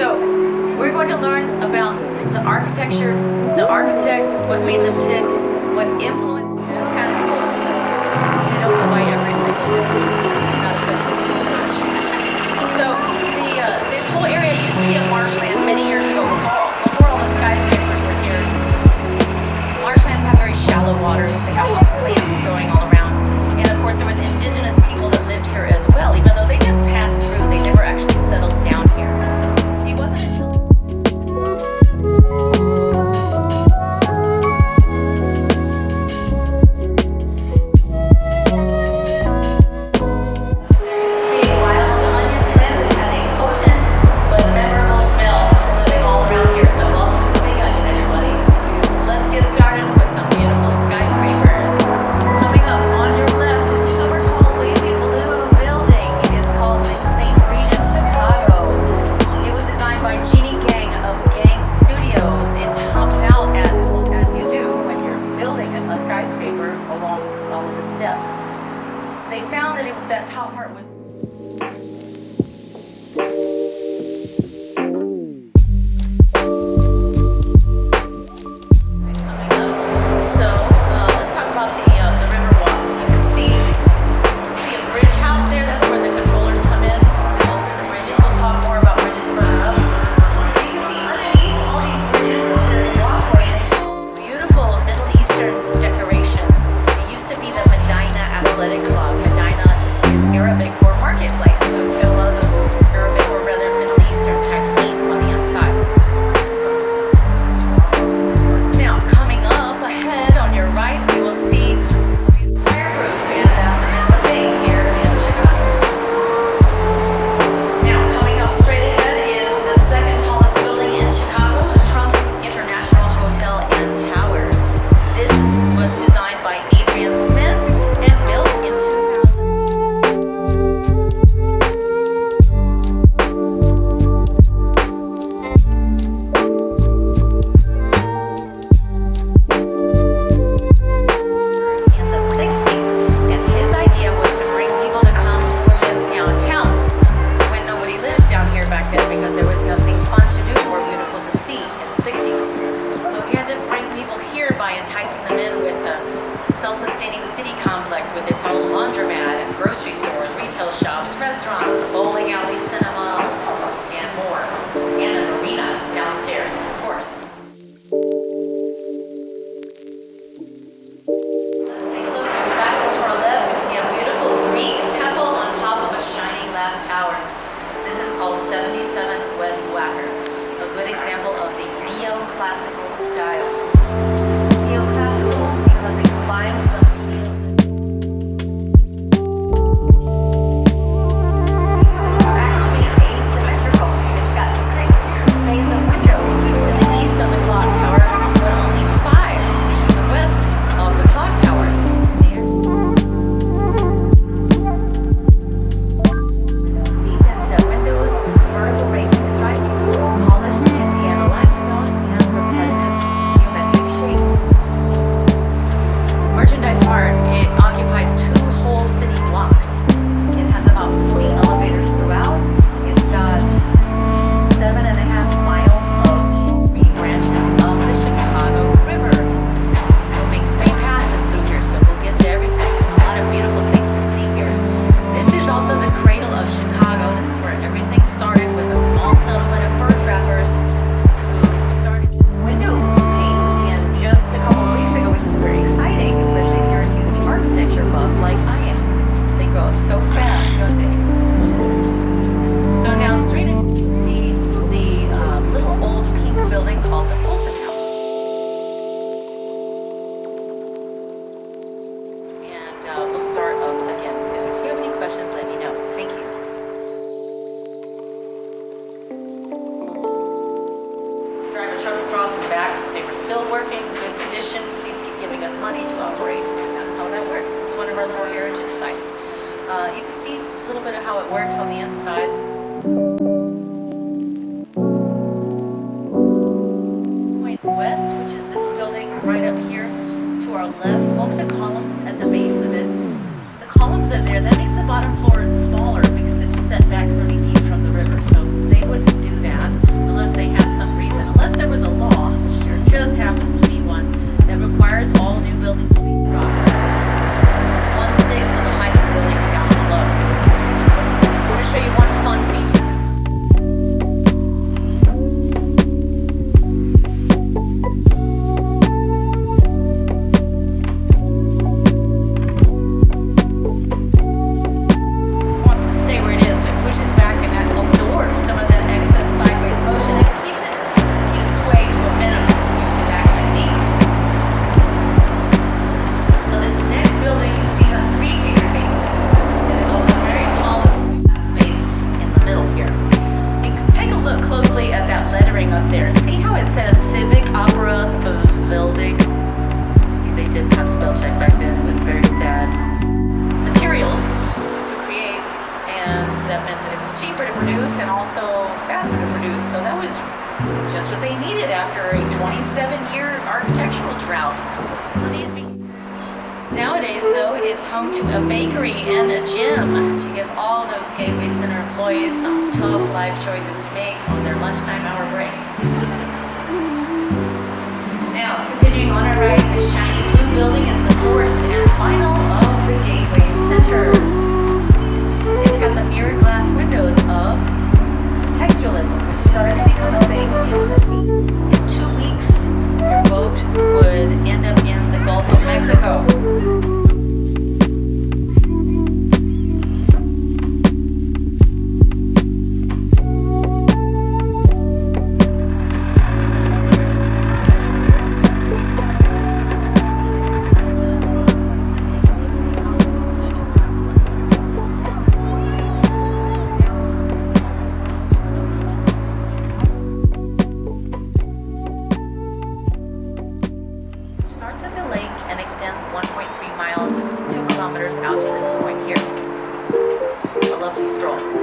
So we're going to learn about the architecture, the architects, what made them tick, what influenced them. That's kind of cool. So they don't go by every single day. Not offended too much. So this whole area used to be a marshland many years ago before all the skyscrapers were here. Marshlands have very shallow waters. They have lots of plants growing all around. And of course there was indigenous people that lived here as well, even though they just passed through. They never actually settled down here. It wasn't until they found that that top part was coming up. So let's talk about the river walk. You can see a bridge house there. That's where the controllers come in and open the bridges. We'll talk more about bridges further up. You can see underneath all these bridges, there's a walkway. Beautiful Middle Eastern decorations. It used to be the Medina Athletic Club. Medina is Arabic for marketplace, so it's got a lot of those Arabic or rather Middle Eastern type scenes on the inside. Now, coming up ahead on your right, we will see fireproof, and that's a bit of a thing here in Chicago. Now, coming up straight ahead is the second tallest building in Chicago, the Trump International Hotel and Tower. This was designed by Adrian Smith and built in 2000. In the 60s, and his idea was to bring people to come live downtown when nobody lives down here back then because there was nothing fun to do or beautiful to see in the 60s. So he had to bring people here by enticing them in with a self-sustaining city complex with its own laundromat and grocery stores, retail shops, restaurants, bowling alley, cinema, and more. And a marina downstairs, of course. Let's take a look back over to our left. We see a beautiful Greek temple on top of a shiny glass tower. This is called 77 West Wacker, a good example of the neoclassical style. Neoclassical because it combines the actually asymmetrical. It's got 6 bays of windows to the east of the clock tower, but only 5 to the west of the clock tower. Deep inset windows, vertical racing stripes, polished Indiana limestone, and repetitive geometric shapes. Merchandise Mart, it occupies 2 whole city blocks. It has about 40 elevators throughout. It's got 7.5 miles of 3 branches of the Chicago River. We'll make 3 passes through here, so we'll get to everything. There's a lot of beautiful things to see here. This is also the Cradle of Chicago. This is where everything started with a small settlement of fur trappers who started window panes in just a couple of weeks ago, which is very exciting, especially if you're a huge architecture buff like I am. They grow up so fast, don't they? So now straight ahead, you see the little old pink building called the Fulton House. And we'll start up again soon. If you have any questions, let me know. Thank you. Drive a truck across and back to say we're still working, good condition, please keep giving us money to operate, and that's how that works. It's one of our little heritage sites. You can see a little bit of how it works on the inside. Point west, which is this building right up here to our left, one with the columns at the base of it. The columns in there, that makes the bottom floor smaller because it's set back 30 feet from the river, so they wouldn't do that. that meant that it was cheaper to produce and also faster to produce. So that was just what they needed after a 27-year architectural drought. So nowadays, though, it's home to a bakery and a gym to give all those Gateway Center employees some tough life choices to make on their lunchtime hour break. Now, continuing on our right, the shiny blue building is the fourth and final of the Gateway Centers. It's got the mirrored glass windows of textualism, which started to become a thing in 2 weeks. Your boat would end up in the Gulf of Mexico. Starts at the lake and extends 1.3 miles, 2 kilometers out to this point here. A lovely stroll.